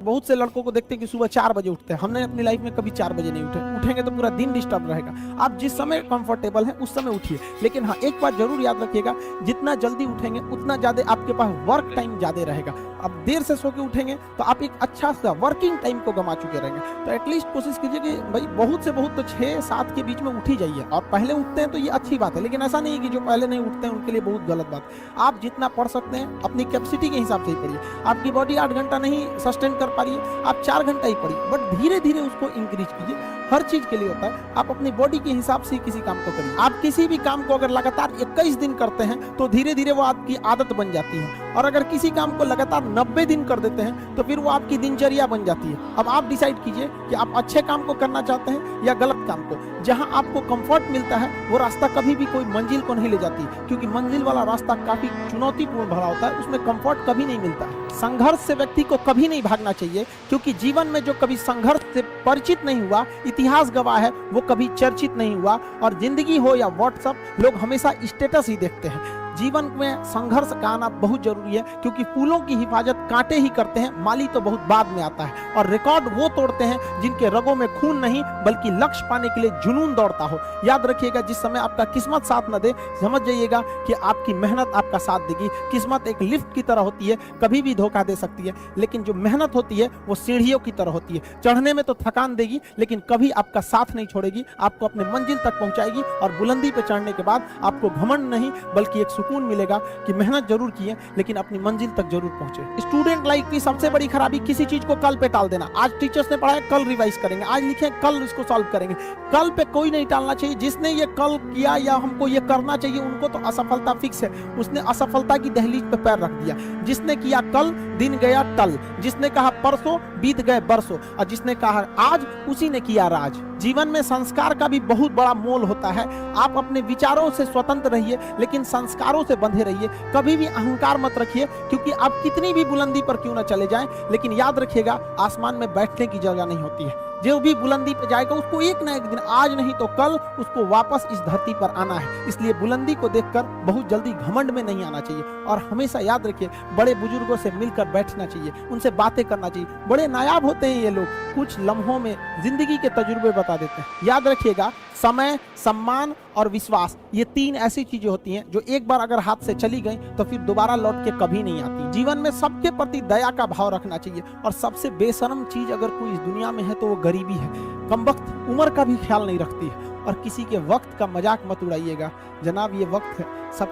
बहुत से लड़कों को देखते हैं कि सुबह 4 बजे उठते हैं। हमने अपनी लाइफ में कभी 4 बजे नहीं उठे, उठेंगे तो पूरा दिन डिस्टर्ब रहेगा। आप जिस समय कंफर्टेबल हैं उस समय उठिए, लेकिन हाँ एक बात जरूर याद रखिएगा, जितना जल्दी उठेंगे उतना ज्यादा आपके पास वर्क टाइम ज्यादा रहेगा। अब देर से सो के उठेंगे तो आप एक अच्छा सा वर्किंग टाइम को गंवा चुके रहेंगे। तो एटलीस्ट कोशिश कीजिए कि भाई बहुत से बहुत तो 6-7 के बीच में उठ ही जाइए। और पहले उठते हैं तो ये अच्छी बात है, लेकिन ऐसा नहीं है कि जो पहले नहीं उठते हैं उनके लिए बहुत गलत बात। आप जितना पढ़ सकते हैं अपनी कैपेसिटी के हिसाब से ही पढ़िए। आपकी बॉडी 8 घंटा नहीं सस्टेन कर पा रही है, आप 4 घंटा ही पढ़िए, बट धीरे धीरे उसको इंक्रीज कीजिए। हर चीज के लिए होता है, आप अपनी बॉडी के हिसाब से किसी काम को करिए। आप किसी भी काम को अगर लगातार 21 दिन करते हैं तो धीरे धीरे वो आपकी आदत बन जाती है, और अगर किसी काम को लगातार 90 दिन कर देते हैं तो फिर वो आपकी दिनचर्या बन जाती है। अब आप डिसाइड कीजिए कि आप अच्छे काम को करना चाहते हैं या गलत काम को। जहां आपको कंफर्ट मिलता है वो रास्ता कभी भी कोई मंजिल को नहीं ले जाती, क्योंकि मंजिल वाला रास्ता काफी चुनौतीपूर्ण भरा होता है, उसमें कंफर्ट कभी नहीं मिलता है। संघर्ष से व्यक्ति को कभी नहीं भागना चाहिए, क्योंकि जीवन में जो कभी संघर्ष से परिचित नहीं हुआ, इतिहास गवाह है, वो कभी चर्चित नहीं हुआ। और जिंदगी हो या व्हाट्सएप, लोग हमेशा स्टेटस ही देखते हैं। जीवन में संघर्ष का आना बहुत जरूरी है, क्योंकि फूलों की हिफाजत कांटे ही करते हैं, माली तो बहुत बाद में आता है। और रिकॉर्ड वो तोड़ते हैं जिनके रगों में खून नहीं बल्कि लक्ष्य पाने के लिए जुनून दौड़ता हो। याद रखिएगा, जिस समय आपका किस्मत साथ न दे, समझ जाइएगा कि आपकी मेहनत आपका साथ देगी। किस्मत एक लिफ्ट की तरह होती है, कभी भी धोखा दे सकती है, लेकिन जो मेहनत होती है वो सीढ़ियों की तरह होती है। चढ़ने में तो थकान देगी, लेकिन कभी आपका साथ नहीं छोड़ेगी, आपको अपने मंजिल तक पहुंचाएगी। और बुलंदी पे चढ़ने के बाद आपको घमंड नहीं बल्कि एक सुकून मिलेगा कि मेहनत जरूर की है, लेकिन अपनी मंजिल तक जरूर पहुंचे। स्टूडेंट लाइफ की सबसे बड़ी खराबी किसी चीज को कल पे टाल देना। आज टीचर्स ने पढ़ाया, कल रिवाइज करेंगे, आज लिखे कल इसको सॉल्व करेंगे। कल पे कोई नहीं टालना चाहिए। जिसने ये कल किया या हमको ये करना चाहिए, उनको तो असफलता फिक्स है, उसने असफलता की दहलीज पे पैर रख दिया। जिसने किया कल, दिन गया टल। जिसने कहा परसों, बीत गए बरसों। और जिसने कहा आज, उसी ने किया राज। जीवन में संस्कार का भी बहुत बड़ा मोल होता है। आप अपने विचारों से स्वतंत्र रहिए, लेकिन संस्कारों से बंधे रहिए। कभी भी अहंकार मत रखिए, क्योंकि आप कितनी भी बुलंदी पर क्यों ना चले जाएं, लेकिन याद रखिएगा आसमान में बैठने की जगह नहीं होती है। जो भी बुलंदी पे जाएगा उसको एक ना एक दिन, आज नहीं तो कल, उसको वापस इस धरती पर आना है। इसलिए बुलंदी को देखकर बहुत जल्दी घमंड में नहीं आना चाहिए। और हमेशा याद रखिए, बड़े बुजुर्गों से मिलकर बैठना चाहिए, उनसे बातें करना चाहिए। बड़े नायाब होते हैं ये लोग, कुछ लम्हों में जिंदगी के तजुर्बे बता देते हैं। याद रखिएगा, समय, सम्मान और विश्वास, ये 3 ऐसी चीजें होती हैं जो एक बार अगर हाथ से चली गई तो फिर दोबारा लौट के कभी नहीं आती। जीवन में सबके प्रति दया का भाव रखना चाहिए। और सबसे बेशर्म चीज अगर कोई इस दुनिया में है तो वो गरीबी है। कमबख्त उम्र का भी ख्याल नहीं रखती है। और किसी के वक्त का मजाक मत उड़ाइएगा जनाब, ये वक्त है सब